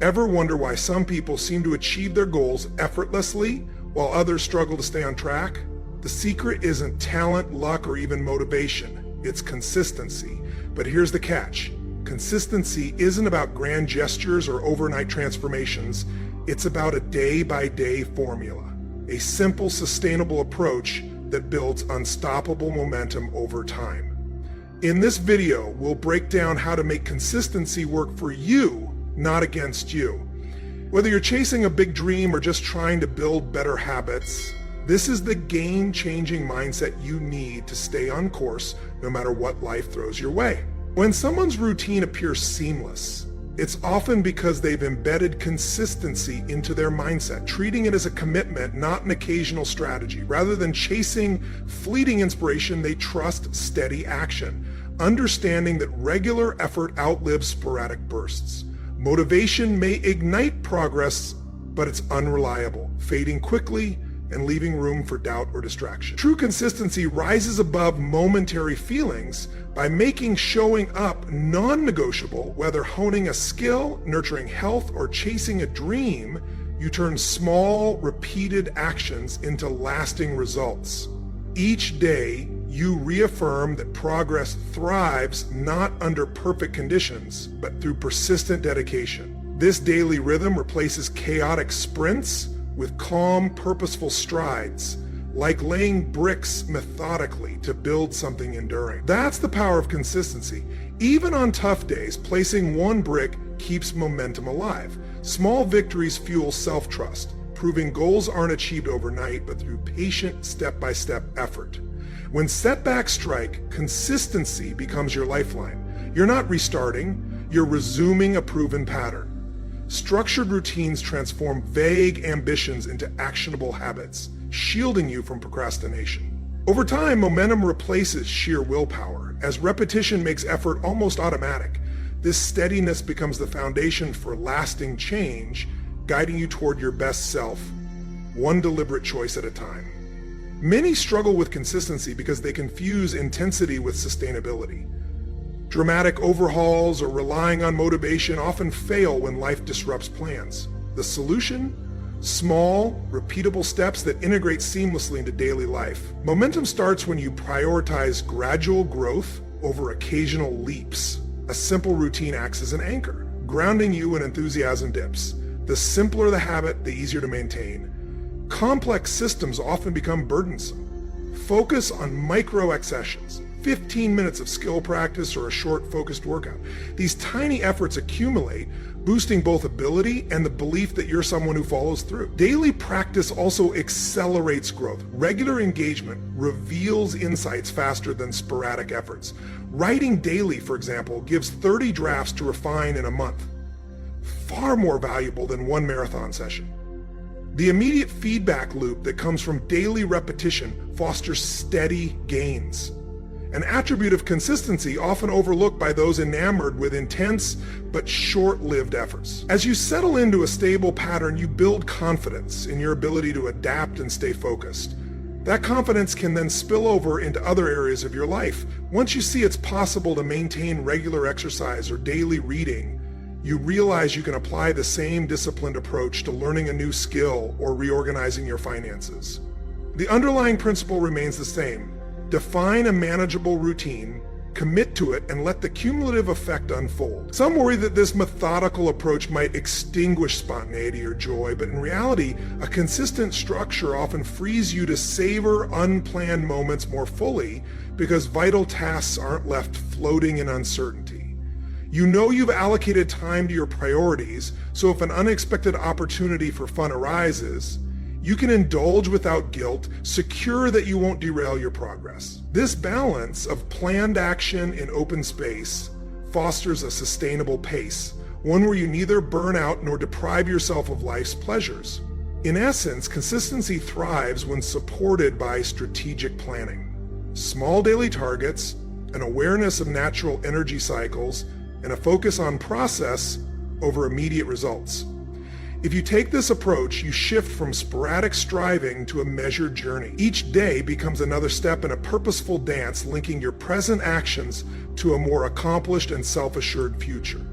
Ever wonder why some people seem to achieve their goals effortlessly while others struggle to stay on track? The secret isn't talent, luck, or even motivation. It's consistency. But here's the catch. Consistency isn't about grand gestures or overnight transformations. It's about a day-by-day formula, a simple, sustainable approach that builds unstoppable momentum over time. In this video, we'll break down how to make consistency work for you, not against you. Whether you're chasing a big dream or just trying to build better habits, this is the game-changing mindset you need to stay on course no matter what life throws your way. When someone's routine appears seamless, it's often because they've embedded consistency into their mindset, treating it as a commitment, not an occasional strategy. Rather than chasing fleeting inspiration, they trust steady action, understanding that regular effort outlives sporadic bursts. Motivation may ignite progress, but it's unreliable, fading quickly and leaving room for doubt or distraction. True consistency rises above momentary feelings by making showing up non-negotiable. Whether honing a skill, nurturing health, or chasing a dream, you turn small, repeated actions into lasting results. Each day, you reaffirm that progress thrives not under perfect conditions, but through persistent dedication. This daily rhythm replaces chaotic sprints with calm, purposeful strides, like laying bricks methodically to build something enduring. That's the power of consistency. Even on tough days, placing one brick keeps momentum alive. Small victories fuel self-trust, proving goals aren't achieved overnight, but through patient, step-by-step effort. When setbacks strike, consistency becomes your lifeline. You're not restarting, you're resuming a proven pattern. Structured routines transform vague ambitions into actionable habits, shielding you from procrastination. Over time, momentum replaces sheer willpower. As repetition makes effort almost automatic, this steadiness becomes the foundation for lasting change, guiding you toward your best self, one deliberate choice at a time. Many struggle with consistency because they confuse intensity with sustainability. Dramatic overhauls or relying on motivation often fail when life disrupts plans. The solution? Small, repeatable steps that integrate seamlessly into daily life. Momentum starts when you prioritize gradual growth over occasional leaps. A simple routine acts as an anchor, grounding you when enthusiasm dips. The simpler the habit, the easier to maintain. Complex systems often become burdensome. Focus on micro accessions, 15 minutes of skill practice or a short focused workout. These tiny efforts accumulate, boosting both ability and the belief that you're someone who follows through. Daily practice also accelerates growth. Regular engagement reveals insights faster than sporadic efforts. Writing daily, for example, gives 30 drafts to refine in a month. Far more valuable than one marathon session. The immediate feedback loop that comes from daily repetition fosters steady gains. An attribute of consistency often overlooked by those enamored with intense but short-lived efforts. As you settle into a stable pattern, you build confidence in your ability to adapt and stay focused. That confidence can then spill over into other areas of your life. Once you see it's possible to maintain regular exercise or daily reading, you realize you can apply the same disciplined approach to learning a new skill or reorganizing your finances. The underlying principle remains the same. Define a manageable routine, commit to it, and let the cumulative effect unfold. Some worry that this methodical approach might extinguish spontaneity or joy, but in reality, a consistent structure often frees you to savor unplanned moments more fully because vital tasks aren't left floating in uncertainty. You know you've allocated time to your priorities, so if an unexpected opportunity for fun arises, you can indulge without guilt, secure that you won't derail your progress. This balance of planned action in open space fosters a sustainable pace, one where you neither burn out nor deprive yourself of life's pleasures. In essence, consistency thrives when supported by strategic planning. Small daily targets, an awareness of natural energy cycles, and a focus on process over immediate results. If you take this approach, you shift from sporadic striving to a measured journey. Each day becomes another step in a purposeful dance, linking your present actions to a more accomplished and self-assured future.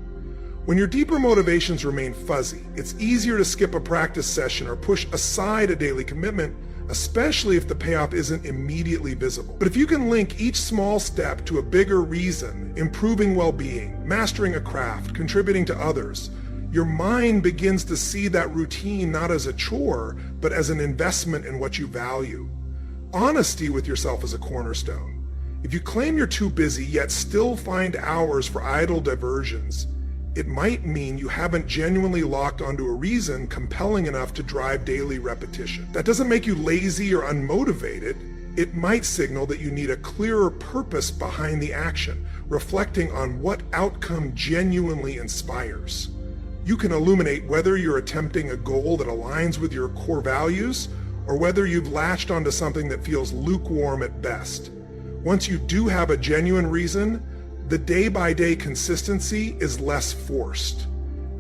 When your deeper motivations remain fuzzy, it's easier to skip a practice session or push aside a daily commitment, especially if the payoff isn't immediately visible. But if you can link each small step to a bigger reason, improving well-being, mastering a craft, contributing to others, your mind begins to see that routine not as a chore, but as an investment in what you value. Honesty with yourself is a cornerstone. If you claim you're too busy yet still find hours for idle diversions, it might mean you haven't genuinely locked onto a reason compelling enough to drive daily repetition. That doesn't make you lazy or unmotivated. It might signal that you need a clearer purpose behind the action, reflecting on what outcome genuinely inspires. You can illuminate whether you're attempting a goal that aligns with your core values or whether you've latched onto something that feels lukewarm at best. Once you do have a genuine reason, the day-by-day consistency is less forced.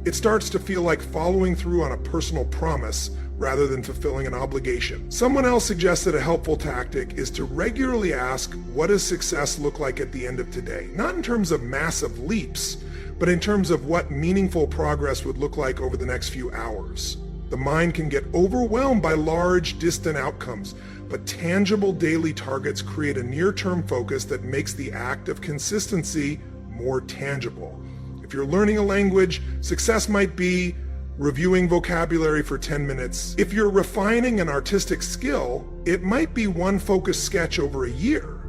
It starts to feel like following through on a personal promise rather than fulfilling an obligation. Someone else suggested a helpful tactic is to regularly ask, what does success look like at the end of today? Not in terms of massive leaps, but in terms of what meaningful progress would look like over the next few hours. The mind can get overwhelmed by large, distant outcomes, but tangible daily targets create a near-term focus that makes the act of consistency more tangible. If you're learning a language, success might be reviewing vocabulary for 10 minutes. If you're refining an artistic skill, it might be one focused sketch over a year.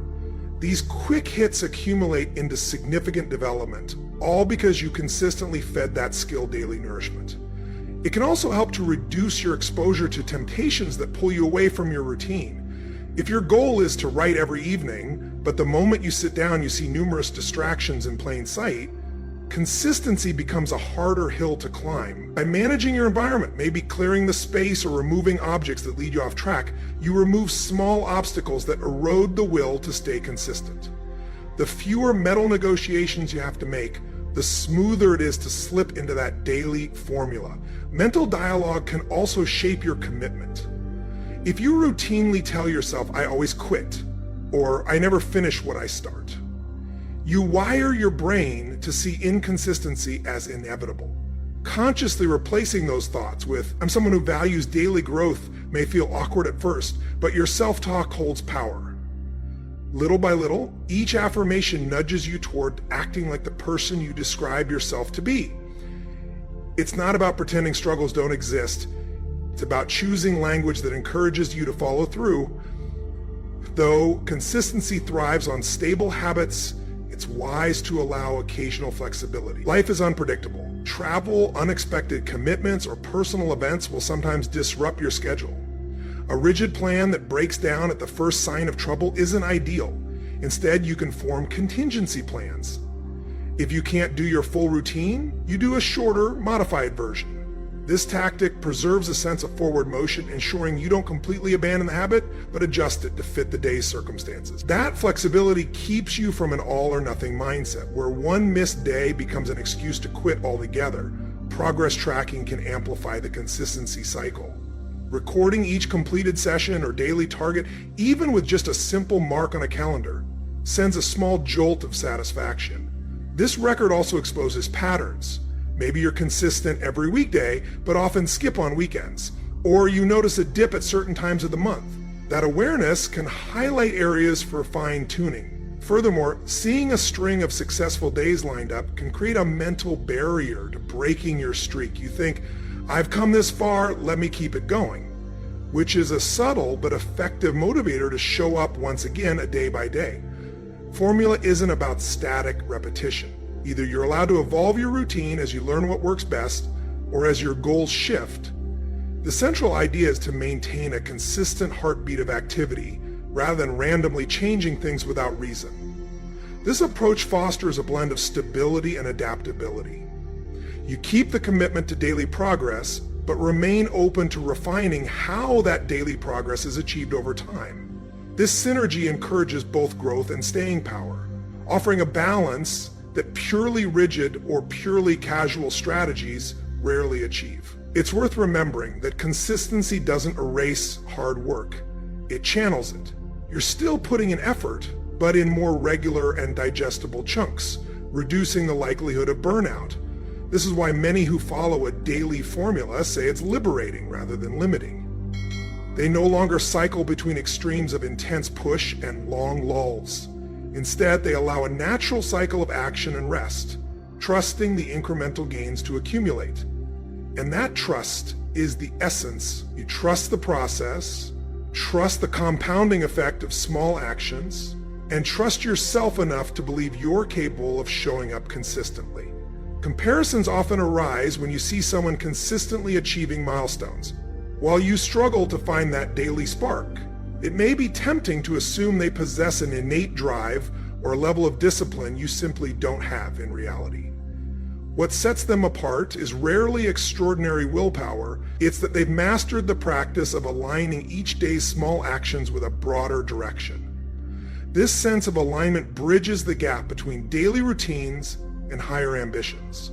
These quick hits accumulate into significant development, all because you consistently fed that skill daily nourishment. It can also help to reduce your exposure to temptations that pull you away from your routine. If your goal is to write every evening, but the moment you sit down you see numerous distractions in plain sight, consistency becomes a harder hill to climb. By managing your environment, maybe clearing the space or removing objects that lead you off track, you remove small obstacles that erode the will to stay consistent. The fewer mental negotiations you have to make, the smoother it is to slip into that daily formula. Mental dialogue can also shape your commitment. If you routinely tell yourself, I always quit, or I never finish what I start, you wire your brain to see inconsistency as inevitable. Consciously replacing those thoughts with, I'm someone who values daily growth may feel awkward at first, but your self-talk holds power. Little by little, each affirmation nudges you toward acting like the person you describe yourself to be. It's not about pretending struggles don't exist. It's about choosing language that encourages you to follow through. Though consistency thrives on stable habits, it's wise to allow occasional flexibility. Life is unpredictable. Travel, unexpected commitments, or personal events will sometimes disrupt your schedule. A rigid plan that breaks down at the first sign of trouble isn't ideal. Instead, you can form contingency plans. If you can't do your full routine, you do a shorter, modified version. This tactic preserves a sense of forward motion, ensuring you don't completely abandon the habit, but adjust it to fit the day's circumstances. That flexibility keeps you from an all-or-nothing mindset, where one missed day becomes an excuse to quit altogether. Progress tracking can amplify the consistency cycle. Recording each completed session or daily target, even with just a simple mark on a calendar, sends a small jolt of satisfaction. This record also exposes patterns. Maybe you're consistent every weekday, but often skip on weekends, or you notice a dip at certain times of the month. That awareness can highlight areas for fine-tuning. Furthermore, seeing a string of successful days lined up can create a mental barrier to breaking your streak. You think, I've come this far, let me keep it going, which is a subtle but effective motivator to show up once again a day by day. Formula isn't about static repetition. Either you're allowed to evolve your routine as you learn what works best, or as your goals shift. The central idea is to maintain a consistent heartbeat of activity, rather than randomly changing things without reason. This approach fosters a blend of stability and adaptability. You keep the commitment to daily progress, but remain open to refining how that daily progress is achieved over time. This synergy encourages both growth and staying power, offering a balance that purely rigid or purely casual strategies rarely achieve. It's worth remembering that consistency doesn't erase hard work. It channels it. You're still putting in effort, but in more regular and digestible chunks, reducing the likelihood of burnout. This is why many who follow a daily formula say it's liberating rather than limiting. They no longer cycle between extremes of intense push and long lulls. Instead, they allow a natural cycle of action and rest, trusting the incremental gains to accumulate. And that trust is the essence. You trust the process, trust the compounding effect of small actions, and trust yourself enough to believe you're capable of showing up consistently. Comparisons often arise when you see someone consistently achieving milestones, while you struggle to find that daily spark. It may be tempting to assume they possess an innate drive or a level of discipline you simply don't have in reality. What sets them apart is rarely extraordinary willpower. It's that they've mastered the practice of aligning each day's small actions with a broader direction. This sense of alignment bridges the gap between daily routines and higher ambitions.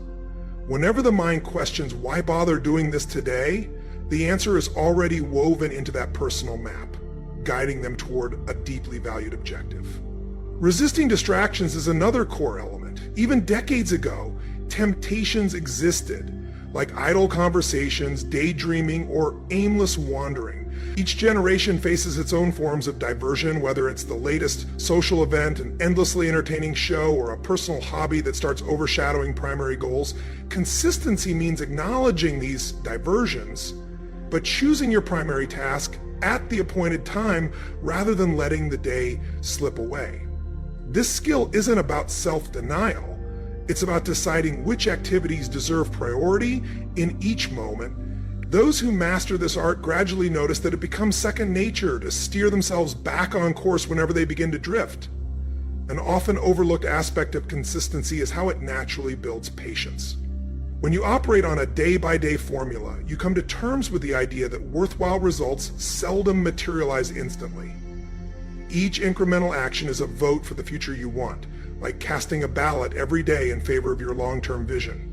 Whenever the mind questions why bother doing this today, the answer is already woven into that personal map, guiding them toward a deeply valued objective. Resisting distractions is another core element. Even decades ago, temptations existed, like idle conversations, daydreaming, or aimless wandering. Each generation faces its own forms of diversion, whether it's the latest social event, an endlessly entertaining show, or a personal hobby that starts overshadowing primary goals. Consistency means acknowledging these diversions, but choosing your primary task at the appointed time rather than letting the day slip away. This skill isn't about self-denial. It's about deciding which activities deserve priority in each moment. Those who master this art gradually notice that it becomes second nature to steer themselves back on course whenever they begin to drift. An often overlooked aspect of consistency is how it naturally builds patience. When you operate on a day-by-day formula, you come to terms with the idea that worthwhile results seldom materialize instantly. Each incremental action is a vote for the future you want, like casting a ballot every day in favor of your long-term vision.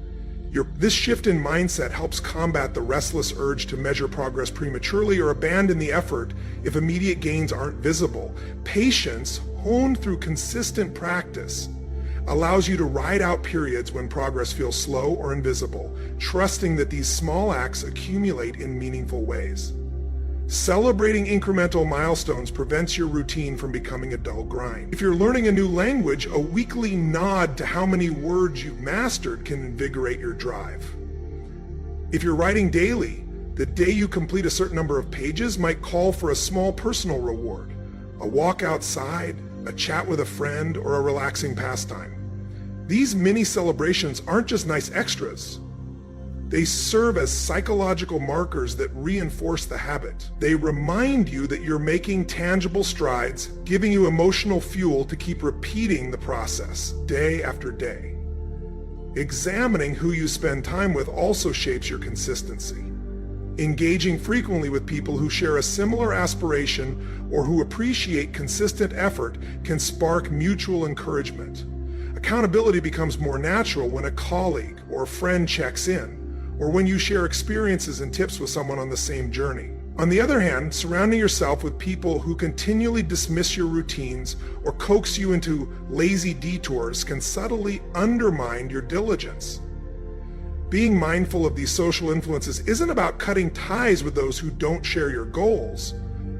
This shift in mindset helps combat the restless urge to measure progress prematurely or abandon the effort if immediate gains aren't visible. Patience, honed through consistent practice, allows you to ride out periods when progress feels slow or invisible, trusting that these small acts accumulate in meaningful ways. Celebrating incremental milestones prevents your routine from becoming a dull grind. If you're learning a new language, a weekly nod to how many words you've mastered can invigorate your drive. If you're writing daily, the day you complete a certain number of pages might call for a small personal reward, a walk outside, a chat with a friend, or a relaxing pastime. These mini celebrations aren't just nice extras. They serve as psychological markers that reinforce the habit. They remind you that you're making tangible strides, giving you emotional fuel to keep repeating the process day after day. Examining who you spend time with also shapes your consistency. Engaging frequently with people who share a similar aspiration or who appreciate consistent effort can spark mutual encouragement. Accountability becomes more natural when a colleague or friend checks in, or when you share experiences and tips with someone on the same journey. On the other hand, surrounding yourself with people who continually dismiss your routines or coax you into lazy detours can subtly undermine your diligence. Being mindful of these social influences isn't about cutting ties with those who don't share your goals.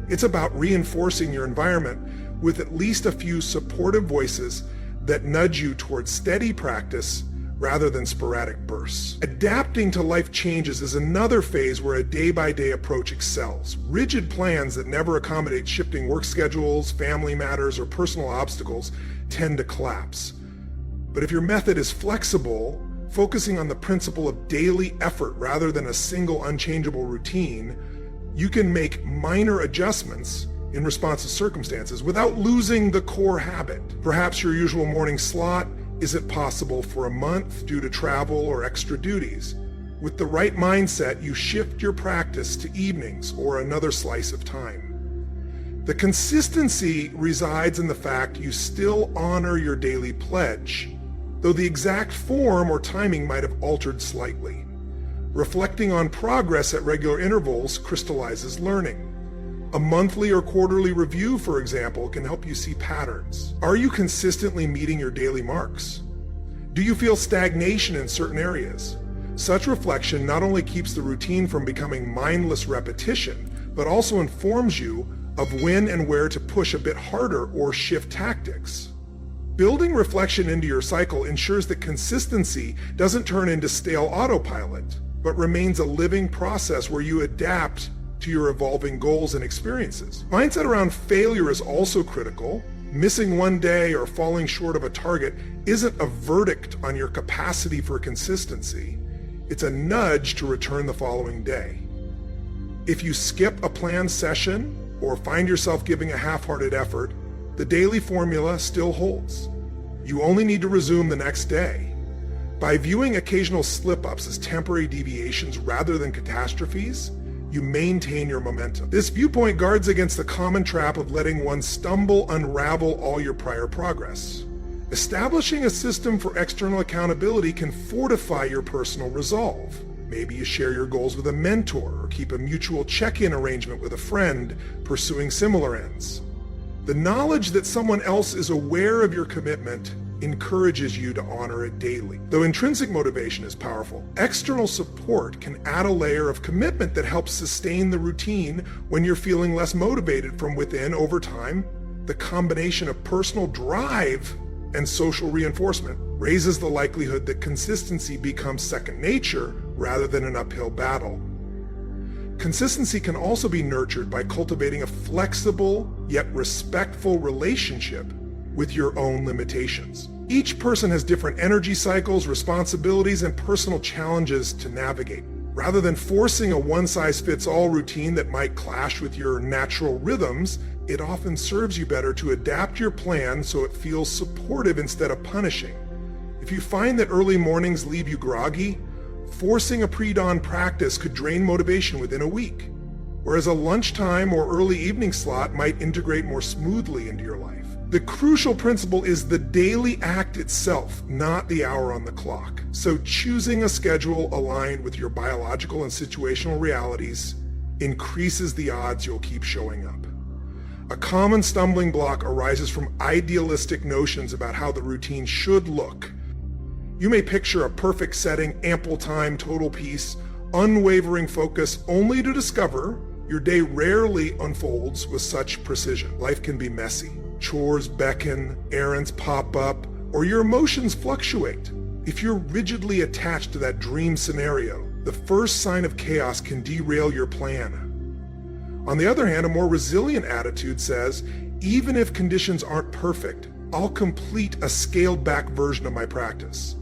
It's about reinforcing your environment with at least a few supportive voices that nudge you towards steady practice rather than sporadic bursts. Adapting to life changes is another phase where a day-by-day approach excels. Rigid plans that never accommodate shifting work schedules, family matters, or personal obstacles tend to collapse. But if your method is flexible, focusing on the principle of daily effort rather than a single unchangeable routine, you can make minor adjustments in response to circumstances without losing the core habit. Perhaps your usual morning slot isn't possible for a month due to travel or extra duties. With the right mindset, you shift your practice to evenings or another slice of time. The consistency resides in the fact you still honor your daily pledge, though the exact form or timing might have altered slightly. Reflecting on progress at regular intervals crystallizes learning. A monthly or quarterly review, for example, can help you see patterns. Are you consistently meeting your daily marks? Do you feel stagnation in certain areas? Such reflection not only keeps the routine from becoming mindless repetition, but also informs you of when and where to push a bit harder or shift tactics. Building reflection into your cycle ensures that consistency doesn't turn into stale autopilot, but remains a living process where you adapt to your evolving goals and experiences. Mindset around failure is also critical. Missing one day or falling short of a target isn't a verdict on your capacity for consistency. It's a nudge to return the following day. If you skip a planned session or find yourself giving a half-hearted effort, the daily formula still holds. You only need to resume the next day. By viewing occasional slip-ups as temporary deviations rather than catastrophes, you maintain your momentum. This viewpoint guards against the common trap of letting one stumble unravel all your prior progress. Establishing a system for external accountability can fortify your personal resolve. Maybe you share your goals with a mentor or keep a mutual check-in arrangement with a friend pursuing similar ends. The knowledge that someone else is aware of your commitment encourages you to honor it daily. Though intrinsic motivation is powerful, external support can add a layer of commitment that helps sustain the routine when you're feeling less motivated from within. Over time, the combination of personal drive and social reinforcement raises the likelihood that consistency becomes second nature rather than an uphill battle. Consistency can also be nurtured by cultivating a flexible yet respectful relationship with your own limitations. Each person has different energy cycles, responsibilities, and personal challenges to navigate. Rather than forcing a one-size-fits-all routine that might clash with your natural rhythms, it often serves you better to adapt your plan so it feels supportive instead of punishing. If you find that early mornings leave you groggy, forcing a pre-dawn practice could drain motivation within a week, whereas a lunchtime or early evening slot might integrate more smoothly into your life. The crucial principle is the daily act itself, not the hour on the clock. So choosing a schedule aligned with your biological and situational realities increases the odds you'll keep showing up. A common stumbling block arises from idealistic notions about how the routine should look. You may picture a perfect setting, ample time, total peace, unwavering focus, only to discover your day rarely unfolds with such precision. Life can be messy. Chores beckon, errands pop up, or your emotions fluctuate. If you're rigidly attached to that dream scenario, the first sign of chaos can derail your plan. On the other hand, a more resilient attitude says, even if conditions aren't perfect, I'll complete a scaled-back version of my practice.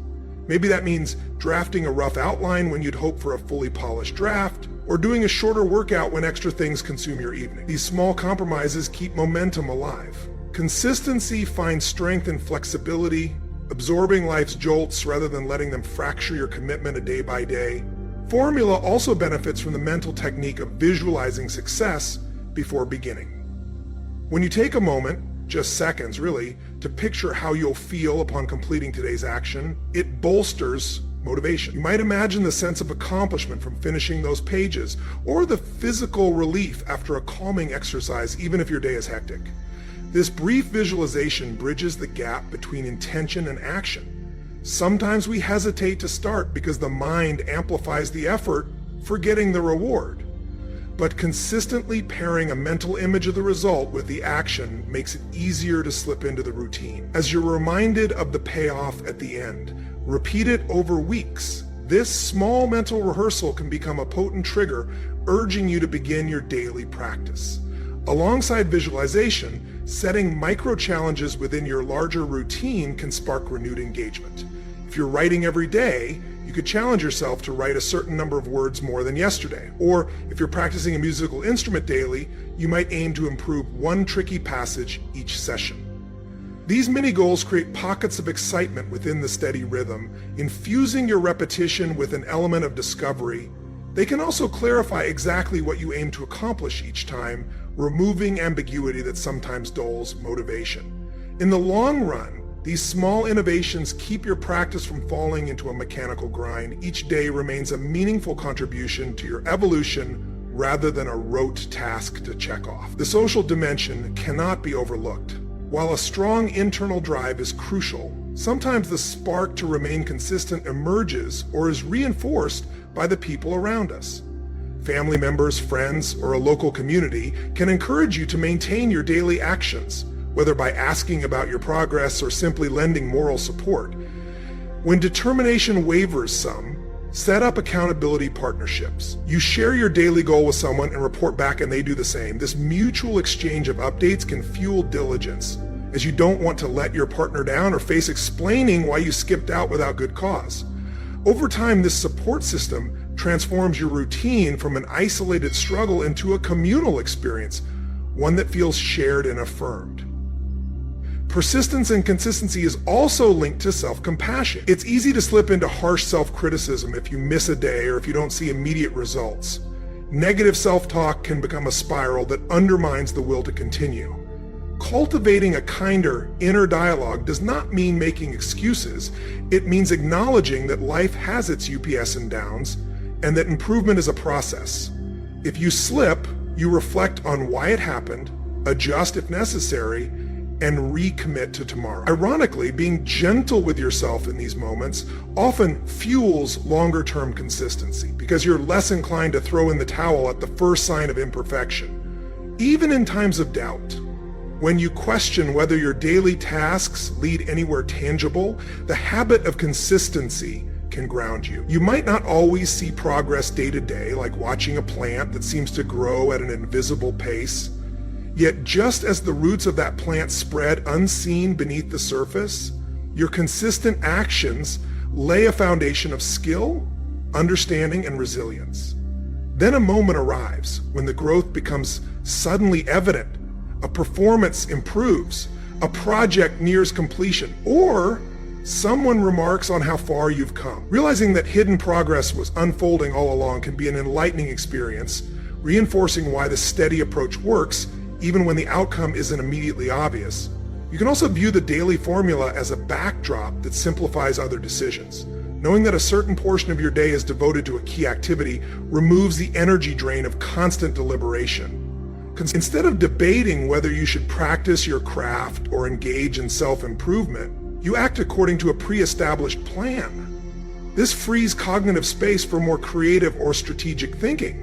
Maybe that means drafting a rough outline when you'd hope for a fully polished draft, or doing a shorter workout when extra things consume your evening. These small compromises keep momentum alive. Consistency finds strength in flexibility, absorbing life's jolts rather than letting them fracture your commitment a day by day. Formula also benefits from the mental technique of visualizing success before beginning. When you take a moment, just seconds really, to picture how you'll feel upon completing today's action, it bolsters motivation. You might imagine the sense of accomplishment from finishing those pages, or the physical relief after a calming exercise, even if your day is hectic. This brief visualization bridges the gap between intention and action. Sometimes we hesitate to start because the mind amplifies the effort, forgetting the reward. But consistently pairing a mental image of the result with the action makes it easier to slip into the routine. As you're reminded of the payoff at the end, repeat it over weeks. This small mental rehearsal can become a potent trigger, urging you to begin your daily practice. Alongside visualization, setting micro-challenges within your larger routine can spark renewed engagement. If you're writing every day, you could challenge yourself to write a certain number of words more than yesterday. Or if you're practicing a musical instrument daily, you might aim to improve one tricky passage each session. These mini goals create pockets of excitement within the steady rhythm, infusing your repetition with an element of discovery. They can also clarify exactly what you aim to accomplish each time, removing ambiguity that sometimes dulls motivation. In the long run, these small innovations keep your practice from falling into a mechanical grind. Each day remains a meaningful contribution to your evolution rather than a rote task to check off. The social dimension cannot be overlooked. While a strong internal drive is crucial, Sometimes the spark to remain consistent emerges or is reinforced by the people around us. Family members, friends, or a local community can encourage you to maintain your daily actions, whether by asking about your progress or simply lending moral support. When determination wavers some, set up accountability partnerships. You share your daily goal with someone and report back and they do the same. This mutual exchange of updates can fuel diligence, as you don't want to let your partner down or face explaining why you skipped out without good cause. Over time, this support system transforms your routine from an isolated struggle into a communal experience, one that feels shared and affirmed. Persistence and consistency is also linked to self-compassion. It's easy to slip into harsh self-criticism if you miss a day or if you don't see immediate results. Negative self-talk can become a spiral that undermines the will to continue. Cultivating a kinder inner dialogue does not mean making excuses. It means acknowledging that life has its ups and downs and that improvement is a process. If you slip, you reflect on why it happened, adjust if necessary, and recommit to tomorrow. Ironically, being gentle with yourself in these moments often fuels longer-term consistency because you're less inclined to throw in the towel at the first sign of imperfection. Even in times of doubt, when you question whether your daily tasks lead anywhere tangible, the habit of consistency can ground you. You might not always see progress day to day, like watching a plant that seems to grow at an invisible pace. Yet just as the roots of that plant spread unseen beneath the surface, your consistent actions lay a foundation of skill, understanding, and resilience. Then a moment arrives when the growth becomes suddenly evident, a performance improves, a project nears completion, or someone remarks on how far you've come. Realizing that hidden progress was unfolding all along can be an enlightening experience, reinforcing why the steady approach works even when the outcome isn't immediately obvious. You can also view the daily formula as a backdrop that simplifies other decisions. Knowing that a certain portion of your day is devoted to a key activity removes the energy drain of constant deliberation. Instead of debating whether you should practice your craft or engage in self-improvement, you act according to a pre-established plan. This frees cognitive space for more creative or strategic thinking.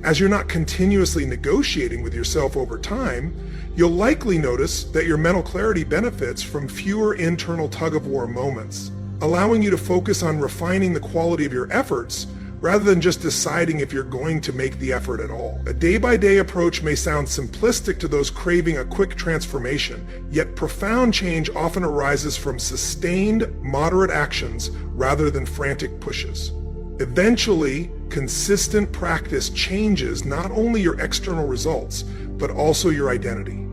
As you're not continuously negotiating with yourself over time, you'll likely notice that your mental clarity benefits from fewer internal tug-of-war moments, allowing you to focus on refining the quality of your efforts rather than just deciding if you're going to make the effort at all. A day-by-day approach may sound simplistic to those craving a quick transformation, yet profound change often arises from sustained, moderate actions rather than frantic pushes. Eventually, consistent practice changes not only your external results, but also your identity.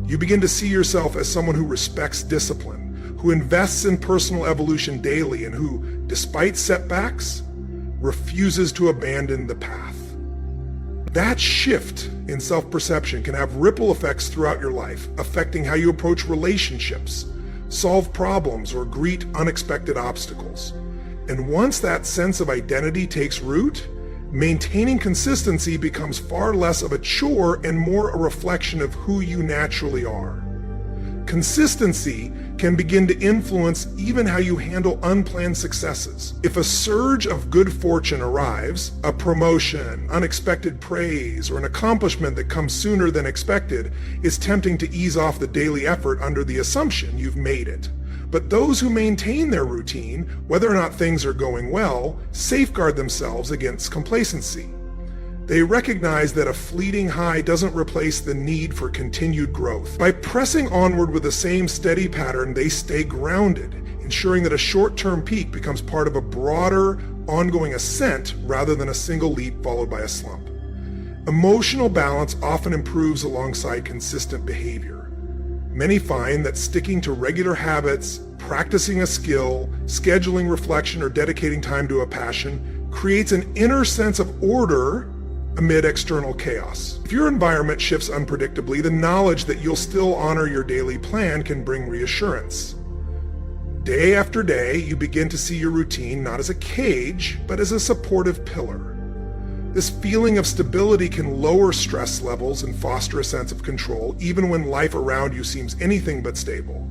You begin to see yourself as someone who respects discipline, who invests in personal evolution daily, and who, despite setbacks, refuses to abandon the path. That shift in self-perception can have ripple effects throughout your life, affecting how you approach relationships, solve problems, or greet unexpected obstacles. And once that sense of identity takes root, maintaining consistency becomes far less of a chore and more a reflection of who you naturally are. Consistency can begin to influence even how you handle unplanned successes. If a surge of good fortune arrives, a promotion, unexpected praise, or an accomplishment that comes sooner than expected, it's tempting to ease off the daily effort under the assumption you've made it. But those who maintain their routine, whether or not things are going well, safeguard themselves against complacency. They recognize that a fleeting high doesn't replace the need for continued growth. By pressing onward with the same steady pattern, they stay grounded, ensuring that a short-term peak becomes part of a broader, ongoing ascent rather than a single leap followed by a slump. Emotional balance often improves alongside consistent behavior. Many find that sticking to regular habits, practicing a skill, scheduling reflection, or dedicating time to a passion creates an inner sense of order amid external chaos. If your environment shifts unpredictably, the knowledge that you'll still honor your daily plan can bring reassurance. Day after day, you begin to see your routine not as a cage, but as a supportive pillar. This feeling of stability can lower stress levels and foster a sense of control, even when life around you seems anything but stable.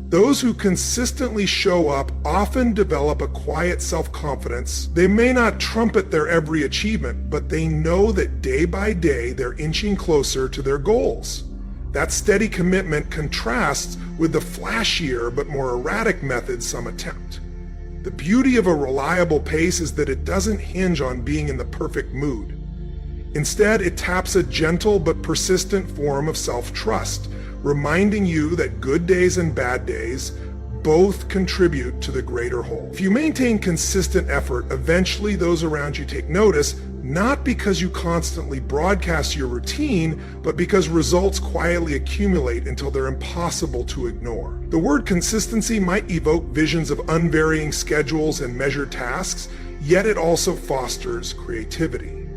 Those who consistently show up often develop a quiet self-confidence. They may not trumpet their every achievement, but they know that day by day they're inching closer to their goals. That steady commitment contrasts with the flashier but more erratic methods some attempt. The beauty of a reliable pace is that it doesn't hinge on being in the perfect mood. Instead, it taps a gentle but persistent form of self-trust, reminding you that good days and bad days both contribute to the greater whole. If you maintain consistent effort, eventually those around you take notice, not because you constantly broadcast your routine, but because results quietly accumulate until they're impossible to ignore. The word consistency might evoke visions of unvarying schedules and measured tasks, yet it also fosters creativity.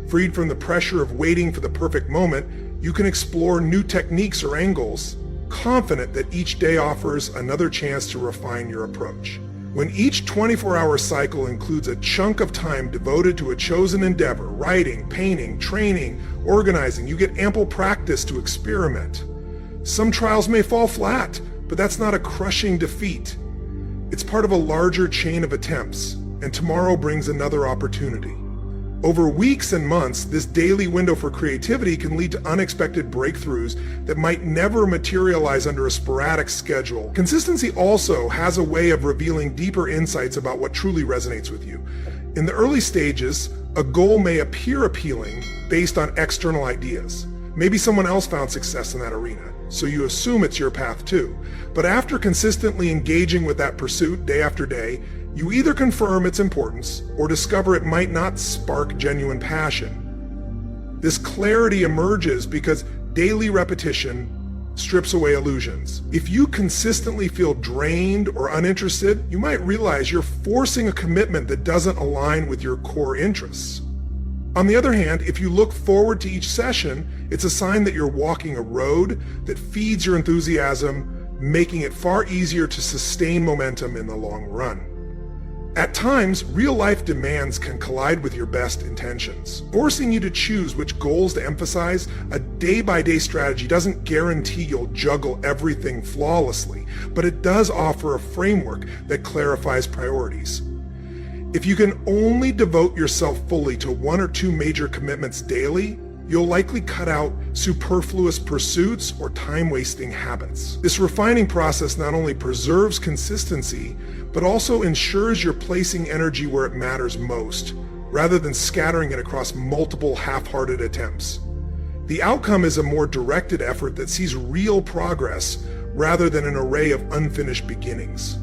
Freed from the pressure of waiting for the perfect moment, you can explore new techniques or angles, confident that each day offers another chance to refine your approach. When each 24-hour cycle includes a chunk of time devoted to a chosen endeavor, writing, painting, training, organizing, you get ample practice to experiment. Some trials may fall flat, but that's not a crushing defeat. It's part of a larger chain of attempts, and tomorrow brings another opportunity. Over weeks and months, this daily window for creativity can lead to unexpected breakthroughs that might never materialize under a sporadic schedule. Consistency also has a way of revealing deeper insights about what truly resonates with you. In the early stages, a goal may appear appealing based on external ideas. Maybe someone else found success in that arena, so you assume it's your path too. But after consistently engaging with that pursuit day after day, you either confirm its importance or discover it might not spark genuine passion. This clarity emerges because daily repetition strips away illusions. If you consistently feel drained or uninterested, you might realize you're forcing a commitment that doesn't align with your core interests. On the other hand, if you look forward to each session, it's a sign that you're walking a road that feeds your enthusiasm, making it far easier to sustain momentum in the long run. At times, real-life demands can collide with your best intentions, forcing you to choose which goals to emphasize. A day-by-day strategy doesn't guarantee you'll juggle everything flawlessly, but it does offer a framework that clarifies priorities. If you can only devote yourself fully to one or two major commitments daily, you'll likely cut out superfluous pursuits or time-wasting habits. This refining process not only preserves consistency, but also ensures you're placing energy where it matters most, rather than scattering it across multiple half-hearted attempts. The outcome is a more directed effort that sees real progress rather than an array of unfinished beginnings.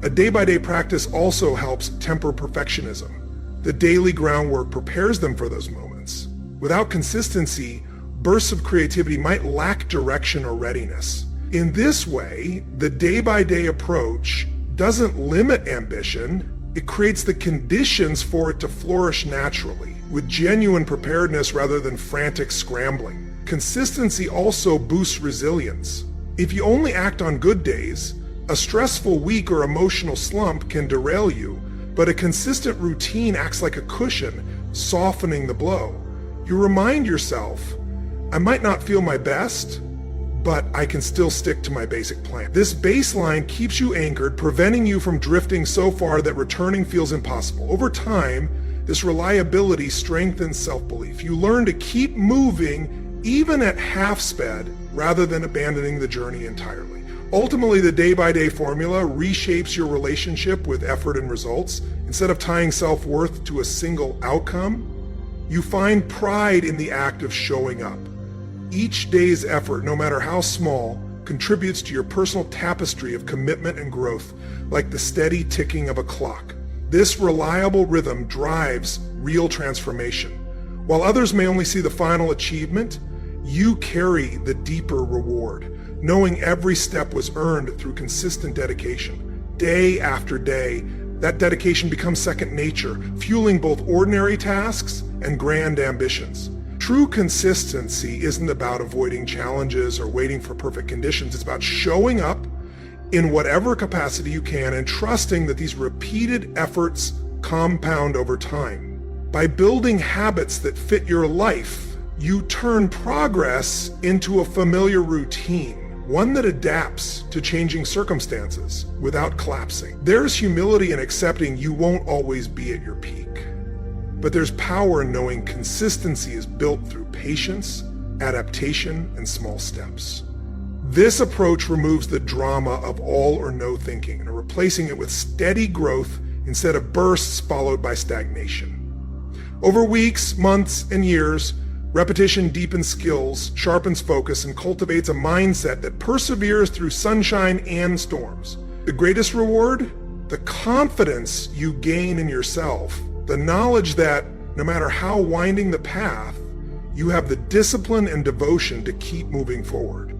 A day-by-day practice also helps temper perfectionism. The daily groundwork prepares them for those moments. Without consistency, bursts of creativity might lack direction or readiness. In this way, the day-by-day approach doesn't limit ambition, it creates the conditions for it to flourish naturally, with genuine preparedness rather than frantic scrambling. Consistency also boosts resilience. If you only act on good days, a stressful week or emotional slump can derail you, but a consistent routine acts like a cushion, softening the blow. You remind yourself, I might not feel my best, but I can still stick to my basic plan. This baseline keeps you anchored, preventing you from drifting so far that returning feels impossible. Over time, this reliability strengthens self-belief. You learn to keep moving even at half sped rather than abandoning the journey entirely. Ultimately, the day-by-day formula reshapes your relationship with effort and results. Instead of tying self-worth to a single outcome, you find pride in the act of showing up. Each day's effort, no matter how small, contributes to your personal tapestry of commitment and growth, like the steady ticking of a clock. This reliable rhythm drives real transformation. While others may only see the final achievement, you carry the deeper reward, knowing every step was earned through consistent dedication. Day after day, that dedication becomes second nature, fueling both ordinary tasks and grand ambitions. True consistency isn't about avoiding challenges or waiting for perfect conditions. It's about showing up in whatever capacity you can and trusting that these repeated efforts compound over time. By building habits that fit your life, you turn progress into a familiar routine, one that adapts to changing circumstances without collapsing. There's humility in accepting you won't always be at your peak. But there's power in knowing consistency is built through patience, adaptation, and small steps. This approach removes the drama of all or no thinking and replacing it with steady growth instead of bursts followed by stagnation. Over weeks, months, and years, repetition deepens skills, sharpens focus, and cultivates a mindset that perseveres through sunshine and storms. The greatest reward? The confidence you gain in yourself, the knowledge that no matter how winding the path, you have the discipline and devotion to keep moving forward.